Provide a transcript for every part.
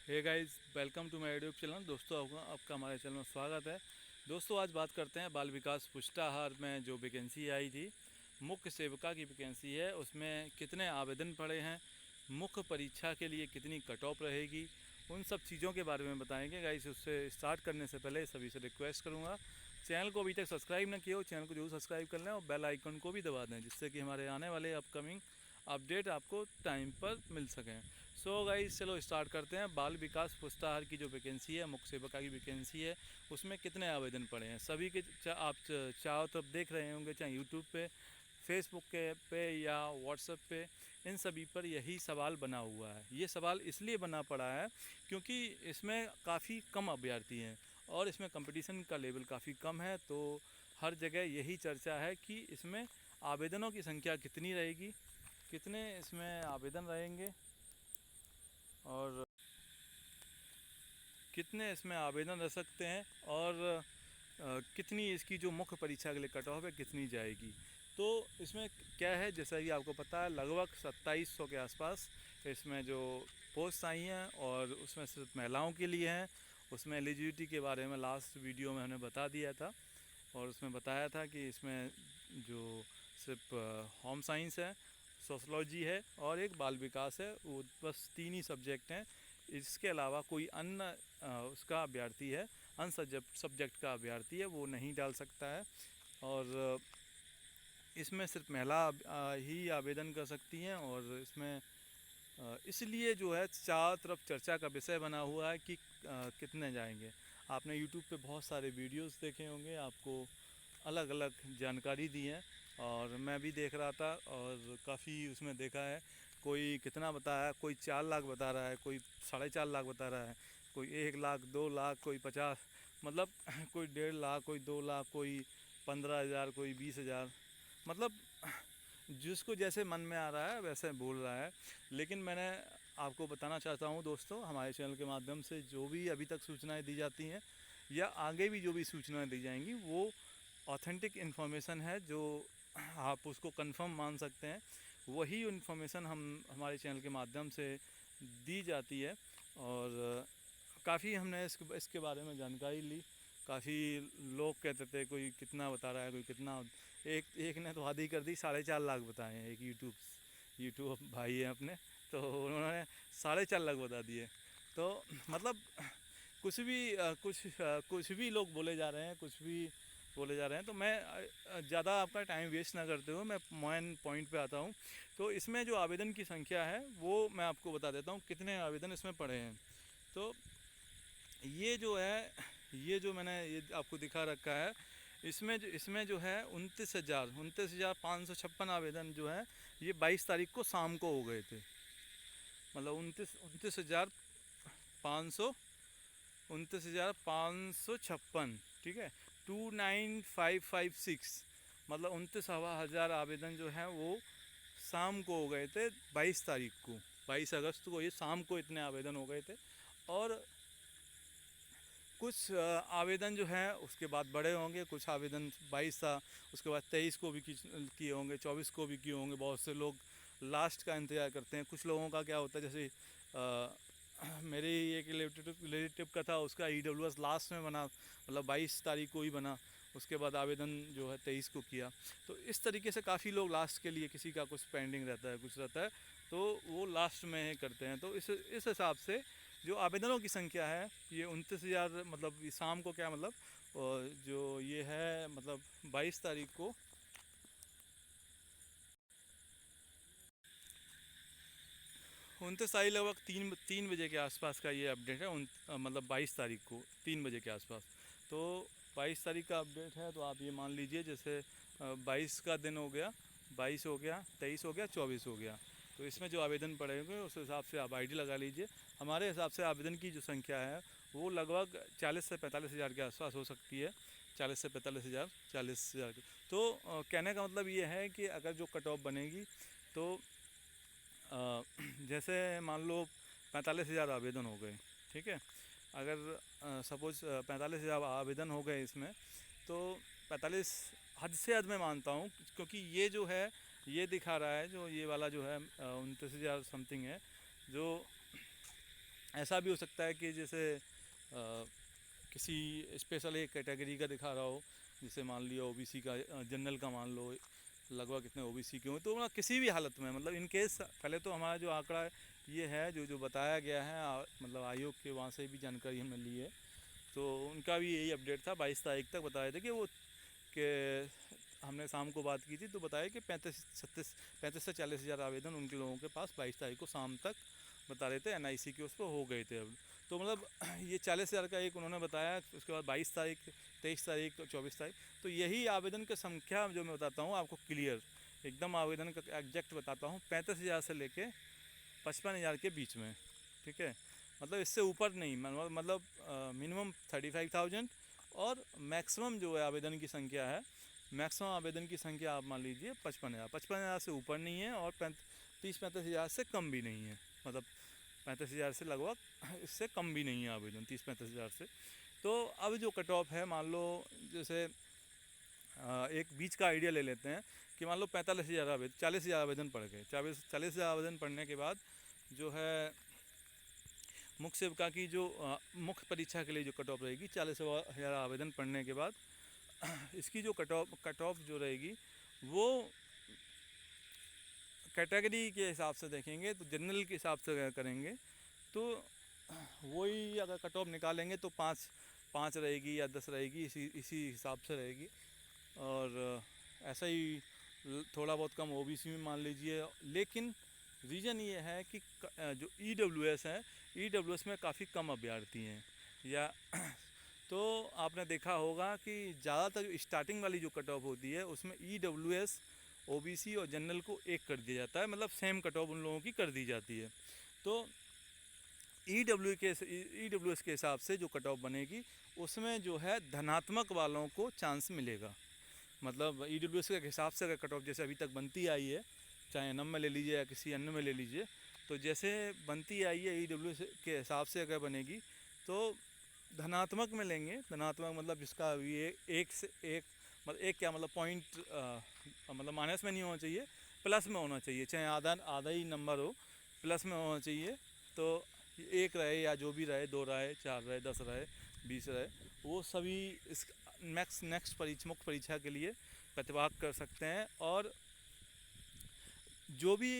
Hey guys, welcome to my YouTube channel. दोस्तों, आपका हमारे चैनल में स्वागत है। दोस्तों, आज बात करते हैं बाल विकास पुष्टाहार में जो वैकेंसी आई थी, मुख्य सेविका की वैकेंसी है। उसमें कितने आवेदन पड़े हैं, मुख्य परीक्षा के लिए कितनी कट ऑफ रहेगी, उन सब चीज़ों के बारे में बताएंगे गाइस। उससे स्टार्ट करने से पहले सभी से रिक्वेस्ट करूँगा, चैनल को अभी तक सब्सक्राइब ना किया हो, चैनल को जरूर सब्सक्राइब कर लें और बेल आइकन को भी दबा दें, जिससे कि हमारे आने वाले अपकमिंग अपडेट आपको टाइम पर मिल सकें। सो गाइस, चलो स्टार्ट करते हैं। बाल विकास पुष्टाहार की जो वैकेंसी है, मुख्य सेविका की वैकेंसी है, उसमें कितने आवेदन पड़े हैं सभी के आप चारों तरफ देख रहे होंगे, चाहे यूट्यूब पे, फेसबुक पे या व्हाट्सएप पे, इन सभी पर यही सवाल बना हुआ है। ये सवाल इसलिए बना पड़ा है क्योंकि इसमें काफ़ी कम अभ्यर्थी हैं और इसमें कंपटीशन का लेवल काफ़ी कम है। तो हर जगह यही चर्चा है कि इसमें आवेदनों की संख्या कितनी रहेगी, कितने इसमें आवेदन रहेंगे और कितने इसमें आवेदन रह सकते हैं और कितनी इसकी जो मुख्य परीक्षा के लिए कट ऑफ है कितनी जाएगी। तो इसमें क्या है, जैसा कि आपको पता है, लगभग 2700 के आसपास इसमें जो पोस्ट आई हैं और उसमें सिर्फ महिलाओं के लिए हैं। उसमें एलिजिबिलिटी के बारे में लास्ट वीडियो में हमने बता दिया था और उसमें बताया था कि इसमें जो सिर्फ होम साइंस है, सोशलॉजी है और एक बाल विकास है, वो बस तीन ही सब्जेक्ट हैं। इसके अलावा कोई अन्य उसका अभ्यर्थी है, अन्य सब्जेक्ट का अभ्यर्थी है, वो नहीं डाल सकता है। और इसमें सिर्फ महिला ही आवेदन कर सकती हैं और इसमें इसलिए जो है चारों तरफ चर्चा का विषय बना हुआ है कि कितने जाएंगे। आपने यूट्यूब पे बहुत सारे वीडियोस देखे होंगे, आपको अलग अलग जानकारी दी है और मैं भी देख रहा था और काफ़ी उसमें देखा है। कोई कितना बताया, कोई 4 लाख बता रहा है, कोई 4.5 लाख बता रहा है, कोई 1 लाख, 2 लाख, कोई 50, मतलब कोई 1.5 लाख, कोई 2 लाख, कोई 15,000, कोई 20,000, मतलब जिसको जैसे मन में आ रहा है वैसे बोल रहा है। लेकिन मैंने आपको बताना चाहता हूँ दोस्तों, हमारे चैनल के माध्यम से जो भी अभी तक सूचनाएं दी जाती हैं या आगे भी जो भी सूचनाएं दी जाएंगी, वो ऑथेंटिक इन्फॉर्मेशन है, जो आप उसको कंफर्म मान सकते हैं। वही इन्फॉर्मेशन हमारे चैनल के माध्यम से दी जाती है। और काफ़ी हमने इसके बारे में जानकारी ली। काफ़ी लोग कहते थे, कोई कितना बता रहा है, कोई कितना। एक एक ने तो आधी कर दी, 4.5 लाख बताए हैं। एक यूट्यूब भाई है अपने, तो उन्होंने 4.5 लाख बता दिए। तो मतलब कुछ भी लोग बोले जा रहे हैं, कुछ भी बोले जा रहे हैं। तो मैं ज़्यादा आपका टाइम वेस्ट ना करते हुए मैं मेन पॉइंट पे आता हूँ। तो इसमें जो आवेदन की संख्या है वो मैं आपको बता देता हूँ, कितने आवेदन इसमें पड़े हैं। तो ये जो है, ये जो मैंने ये आपको दिखा रखा है, इसमें जो है 29,556 आवेदन जो है, ये 22 तारीख को शाम को हो गए थे। मतलब 29,556, ठीक है, 29,556, मतलब 29,000 आवेदन जो है वो शाम को हो गए थे 22 तारीख को, 22 अगस्त को ये शाम को इतने आवेदन हो गए थे। और कुछ आवेदन जो है उसके बाद बड़े होंगे, कुछ आवेदन 22 था, उसके बाद 23 को भी किए होंगे, 24 को भी किए होंगे। बहुत से लोग लास्ट का इंतज़ार करते हैं। कुछ लोगों का क्या होता है, जैसे मेरे ही एक रिलेटिव का था, उसका EWS लास्ट में बना, मतलब 22 तारीख को ही बना। उसके बाद आवेदन जो है 23 को किया। तो इस तरीके से काफ़ी लोग लास्ट के लिए, किसी का कुछ पेंडिंग रहता है, कुछ रहता है, तो वो लास्ट में ही करते हैं। तो इस हिसाब से जो आवेदनों की संख्या है, ये 29,000, मतलब शाम को क्या, मतलब जो ये है, मतलब 22 तारीख को 29 तारीख, लगभग 3 बजे के आसपास का ये अपडेट है। मतलब 22 तारीख को 3 बजे के आसपास। तो 22 तारीख का अपडेट है। तो आप ये मान लीजिए, जैसे 22 का दिन हो गया, 22 हो गया, 23 हो गया, 24 हो गया। तो इसमें जो आवेदन पड़ेंगे उस हिसाब से आप ID लगा लीजिए। हमारे हिसाब से आवेदन की जो संख्या है वो लगभग 40 से 45 हज़ार के आसपास हो सकती है। 40 से 45 हज़ार, 40 हज़ार। तो कहने का मतलब ये है कि अगर जो कट ऑफ बनेगी, तो जैसे मान लो 45 हज़ार आवेदन हो गए, ठीक है। अगर सपोज़ 45 हज़ार आवेदन हो गए इसमें, तो 45 हद से हद मैं मानता हूँ, क्योंकि ये जो है, ये दिखा रहा है, जो ये वाला जो है 29,000 समथिंग है, जो ऐसा भी हो सकता है कि जैसे किसी स्पेशल एक कैटेगरी का दिखा रहा हो, जैसे मान लिया ओबीसी का, जनरल का मान लो लगभग कितने ओबीसी के हों, तो मतलब किसी भी हालत में मतलब इन केस पहले तो हमारा जो आंकड़ा ये है जो जो बताया गया है मतलब आयोग के वहाँ से भी जानकारी हमने ली है, तो उनका भी यही अपडेट था। 22 तारीख तक बताए थे कि वो कि हमने शाम को बात की थी तो बताया कि 35 से 40 हज़ार आवेदन उनके लोगों के पास 22 तारीख को शाम तक बता रहे थे एनआईसी के उस पर हो गए थे अब। तो मतलब ये 40 हज़ार का एक उन्होंने बताया, उसके बाद 22 तारीख, 23 तारीख, 24 तारीख, तो यही आवेदन की संख्या जो मैं बताता हूँ आपको क्लियर एकदम आवेदन का एग्जैक्ट बताता हूँ, 35 हज़ार से लेके 55 हज़ार के बीच में, ठीक है। मतलब इससे ऊपर नहीं, मतलब मिनिमम 35,000 और मैक्सिमम जो है आवेदन की संख्या है, मैक्सिमम आवेदन की संख्या आप मान लीजिए 55 हज़ार से ऊपर नहीं है और 30-35 हज़ार से कम भी नहीं है, मतलब 35 हज़ार से लगभग इससे कम भी नहीं है आवेदन 30-35 हज़ार से। तो अब जो कट ऑफ है मान लो जैसे एक बीच का आइडिया ले लेते हैं कि मान लो 45 हज़ार आवेदन, 40 हज़ार आवेदन पड़ गए, 40 हज़ार आवेदन पढ़ने के बाद जो है मुख्य सेविका की जो मुख्य परीक्षा के लिए जो कट ऑफ रहेगी 40 हज़ार आवेदन पढ़ने के बाद इसकी जो कट ऑफ जो रहेगी वो कैटेगरी के हिसाब से देखेंगे तो जनरल के हिसाब से अगर करेंगे तो वही अगर कट ऑफ निकालेंगे तो 5 रहेगी या 10 रहेगी, इसी हिसाब से रहेगी। और ऐसा ही थोड़ा बहुत कम ओबीसी में मान लीजिए। लेकिन रीज़न ये है कि जो ईडब्ल्यूएस है, ईडब्ल्यूएस में काफ़ी कम अभ्यर्थी हैं या तो आपने देखा होगा कि ज़्यादातर स्टार्टिंग वाली जो कट ऑफ होती है उसमें ईडब्ल्यूएस, ओबीसी और जनरल को एक कर दिया जाता है, मतलब सेम कट ऑफ उन लोगों की कर दी जाती है। तो ईडब्ल्यूएस के हिसाब से जो कट ऑफ बनेगी उसमें जो है धनात्मक वालों को चांस मिलेगा। मतलब ईडब्ल्यूएस के हिसाब से अगर कट ऑफ जैसे अभी तक बनती आई है, चाहे एनएम में ले लीजिए या किसी अन्य में ले लीजिए, तो जैसे बनती आई है ईडब्ल्यूएस के हिसाब से अगर बनेगी तो धनात्मक में लेंगे। धनात्मक मतलब जिसका ये एक से एक, मतलब एक क्या मतलब पॉइंट, मतलब माइनस में नहीं होना चाहिए, प्लस में होना चाहिए, चाहे आधा ही नंबर हो प्लस में होना चाहिए। तो एक रहे या जो भी रहे, 2 रहे, 4 रहे, 10 रहे, 20 रहे, वो सभी इस नेक्स्ट मुख्य परीक्षा के लिए प्रतिभाग कर सकते हैं। और जो भी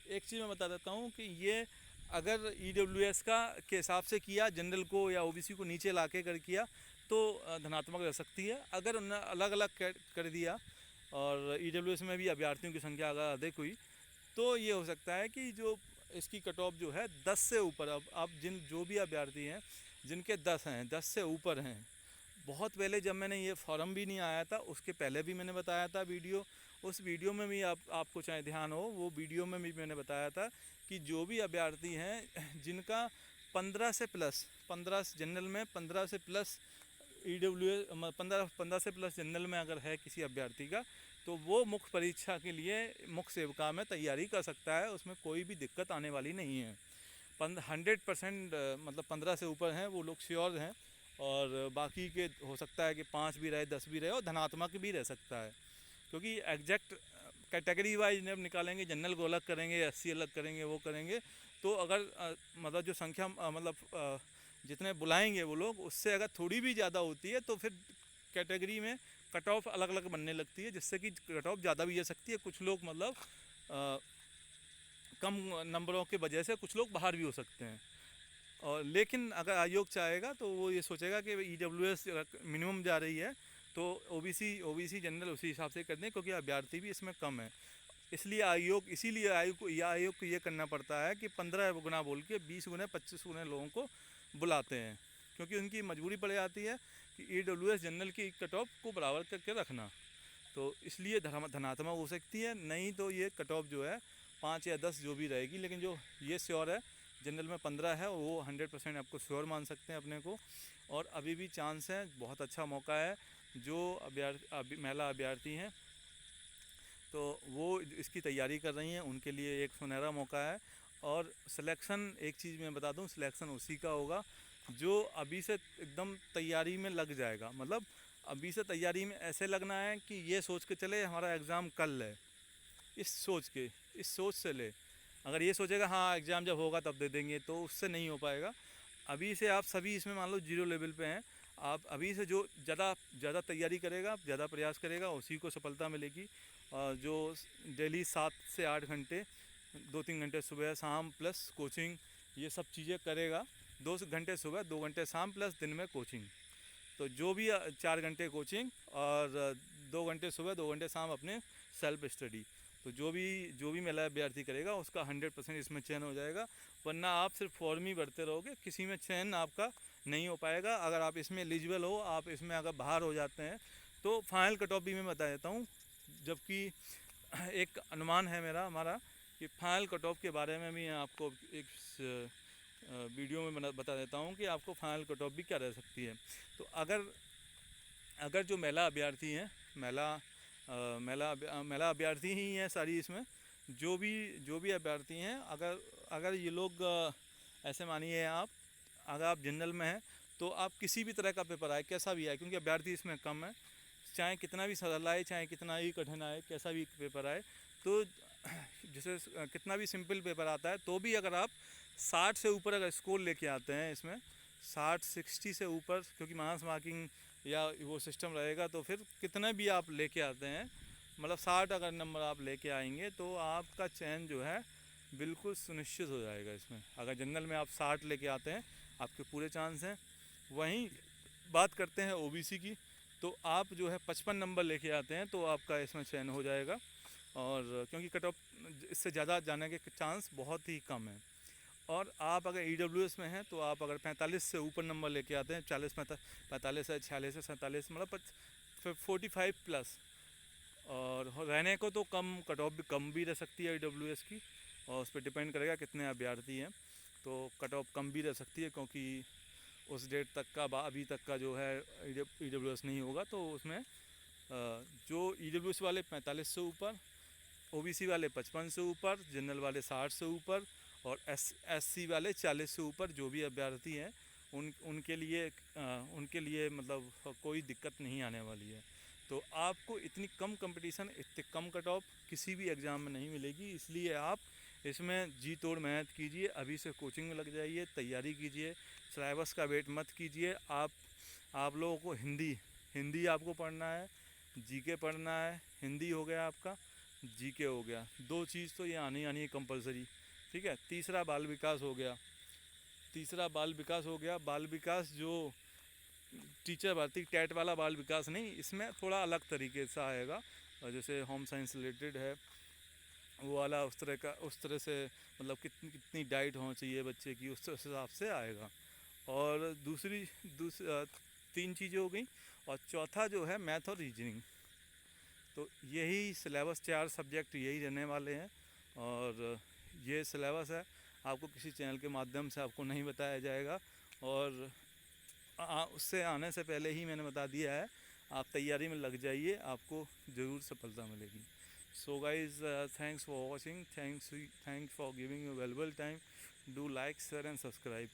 एक चीज़ मैं बता देता हूँ कि ये अगर ईडब्ल्यूएस का के हिसाब से किया, जनरल को या ओबीसी को नीचे ला के कर किया तो धनात्मक रह सकती है। अगर उन्होंने अलग अलग कर दिया और ईडब्ल्यूएस में भी अभ्यर्थियों की संख्या अगर अधिक हुई तो ये हो सकता है कि जो इसकी कट ऑफ जो है 10 से ऊपर, अब जो भी अभ्यर्थी हैं जिनके 10 हैं, 10 से ऊपर हैं, बहुत पहले जब मैंने ये फॉर्म भी नहीं आया था उसके पहले भी मैंने बताया था वीडियो, उस वीडियो में भी आपको चाहे ध्यान हो, वो वीडियो में भी मैंने बताया था कि जो भी अभ्यर्थी हैं जिनका 15 से प्लस, 15 जनरल में 15 से प्लस ईडब्ल्यूएस, 15 से प्लस जनरल में अगर है किसी अभ्यर्थी का तो वो मुख्य परीक्षा के लिए मुख्य सेविका में तैयारी कर सकता है, उसमें कोई भी दिक्कत आने वाली नहीं है। 100% मतलब 15 से ऊपर हैं वो लोग श्योर हैं, और बाकी के हो सकता है कि 5 भी रहे, 10 भी रहे और धनात्मक भी रह सकता है, क्योंकि एग्जैक्ट कैटेगरी वाइज जब निकालेंगे, जनरल को अलग करेंगे, एससी अलग करेंगे, वो करेंगे, तो अगर मतलब जो संख्या मतलब जितने बुलाएंगे वो लोग उससे अगर थोड़ी भी ज़्यादा होती है तो फिर कैटेगरी में कट ऑफ अलग अलग बनने लगती है, जिससे कि कट ऑफ ज़्यादा भी जा सकती है। कुछ लोग मतलब कम नंबरों की वजह से कुछ लोग बाहर भी हो सकते हैं। और लेकिन अगर आयोग चाहेगा तो वो ये सोचेगा कि ईडब्ल्यूएस मिनिमम जा रही है तो ओबीसी जनरल उसी हिसाब से कर दें, क्योंकि अभ्यर्थी भी इसमें कम है। इसीलिए आयोग को ये करना पड़ता है कि 15 गुना बोल के 20 गुना 25 गुना लोगों को बुलाते हैं, क्योंकि उनकी मजबूरी पड़ जाती है कि ईडब्ल्यूएस जनरल की कट ऑफ को बराबर करके रखना। तो इसलिए धनात्मक हो सकती है, नहीं तो ये कट ऑफ जो है 5 या 10 जो भी रहेगी, लेकिन जो ये श्योर है जनरल में 15 है, वो 100% आपको श्योर मान सकते हैं अपने को। और अभी भी चांस है, बहुत अच्छा मौका है। जो महिला अभ्यर्थी हैं तो वो इसकी तैयारी कर रही हैं, उनके लिए एक सुनहरा मौका है। और सिलेक्शन, एक चीज़ मैं बता दूं, सिलेक्शन उसी का होगा जो अभी से एकदम तैयारी में लग जाएगा। मतलब अभी से तैयारी में ऐसे लगना है कि ये सोच के चले हमारा एग्ज़ाम कल है, इस सोच से ले। अगर ये सोचेगा हाँ एग्ज़ाम जब होगा तब दे देंगे, तो उससे नहीं हो पाएगा। अभी से आप सभी इसमें मान लो जीरो लेवल पे हैं, आप अभी से जो ज़्यादा ज़्यादा तैयारी करेगा, ज़्यादा प्रयास करेगा, उसी को सफलता मिलेगी। और जो डेली 7 से 8 घंटे, 2-3 घंटे सुबह शाम प्लस कोचिंग, ये सब चीज़ें करेगा, 2 घंटे सुबह 2 घंटे शाम प्लस दिन में कोचिंग, तो जो भी 4 घंटे कोचिंग और 2 घंटे सुबह 2 घंटे शाम अपने सेल्फ स्टडी, तो जो भी महिला अभ्यर्थी करेगा उसका 100% इसमें चयन हो जाएगा। वरना आप सिर्फ फॉर्म ही भरते रहोगे, किसी में चयन आपका नहीं हो पाएगा। अगर आप इसमें एलिजिबल हो, आप इसमें अगर बाहर हो जाते हैं तो फाइनल कट ऑफ भी मैं बता देता हूँ। जबकि एक अनुमान है मेरा हमारा कि फाइनल कट ऑफ के बारे में भी आपको एक वीडियो में बता देता हूँ कि आपको फाइनल कट ऑफ भी क्या रह सकती है। तो अगर जो महिला अभ्यर्थी हैं, महिला अभ्यर्थी ही हैं सारी इसमें, जो भी अभ्यर्थी हैं, अगर ये लोग ऐसे मानिए अगर आप जनरल में हैं तो आप किसी भी तरह का पेपर आए, कैसा भी आए, क्योंकि अभ्यर्थी इसमें कम है, चाहे कितना भी सरल आए, चाहे कितना ही कठिन आए, कैसा भी पेपर आए, तो जैसे कितना भी सिंपल पेपर आता है तो भी अगर आप 60 से ऊपर अगर स्कोर लेके आते हैं इसमें, 60-60 से ऊपर, क्योंकि मास मार्किंग या वो सिस्टम रहेगा, तो फिर कितने भी आप लेके आते हैं, मतलब 60 अगर नंबर आप लेके आएंगे तो आपका चयन जो है बिल्कुल सुनिश्चित हो जाएगा इसमें। अगर जनरल में आप 60 लेके आते हैं, आपके पूरे चांस हैं। वहीं बात करते हैं ओबीसी की, तो आप जो है 55 नंबर लेके आते हैं तो आपका इसमें चयन हो जाएगा, और क्योंकि कट ऑफ इससे ज़्यादा जाने के चांस बहुत ही कम है। और आप अगर ईडब्ल्यूएस में हैं तो आप अगर 45 से ऊपर नंबर लेके आते हैं, 45 है, 46 है, 47, मतलब 45 प्लस, और रहने को तो कम, कट ऑफ भी कम भी रह सकती है ईडब्ल्यूएस की, और उस पर डिपेंड करेगा कितने अभ्यर्थी हैं, तो कट ऑफ कम भी रह सकती है, क्योंकि उस डेट तक का अभी तक का जो है ईडब्ल्यूएस नहीं होगा, तो उसमें जो ईडब्ल्यूएस वाले 45 से ऊपर, ओबीसी वाले 55 से ऊपर, जनरल वाले 60 से ऊपर, और एससी वाले 40 से ऊपर जो भी अभ्यर्थी हैं उनके लिए मतलब कोई दिक्कत नहीं आने वाली है। तो आपको इतनी कम कंपटीशन, इतने कम कट ऑफ किसी भी एग्ज़ाम में नहीं मिलेगी, इसलिए आप इसमें जी तोड़ मेहनत कीजिए, अभी से कोचिंग में लग जाइए, तैयारी कीजिए, सिलेबस का वेट मत कीजिए। आप लोगों को हिंदी आपको पढ़ना है, जीके पढ़ना है, हिंदी हो गया आपका, जीके हो गया, 2 चीज़ तो ये आनी है कंपलसरी, ठीक है। तीसरा बाल विकास हो गया, बाल विकास जो टीचर भर्ती टैट वाला बाल विकास नहीं, इसमें थोड़ा अलग तरीके से आएगा, और जैसे होम साइंस रिलेटेड है वो वाला, उस तरह से, मतलब कितनी डाइट होनी चाहिए बच्चे की, उस हिसाब से आएगा। और दूसरी 3 चीज़ें हो गई, और चौथा जो है मैथ और रीजनिंग, तो यही सिलेबस, 4 सब्जेक्ट यही रहने वाले हैं, और ये सिलेबस है, आपको किसी चैनल के माध्यम से आपको नहीं बताया जाएगा, और उससे आने से पहले ही मैंने बता दिया है, आप तैयारी में लग जाइए, आपको ज़रूर सफलता मिलेगी। So guys, thanks for watching, thanks for giving your valuable time, do like, share and subscribe.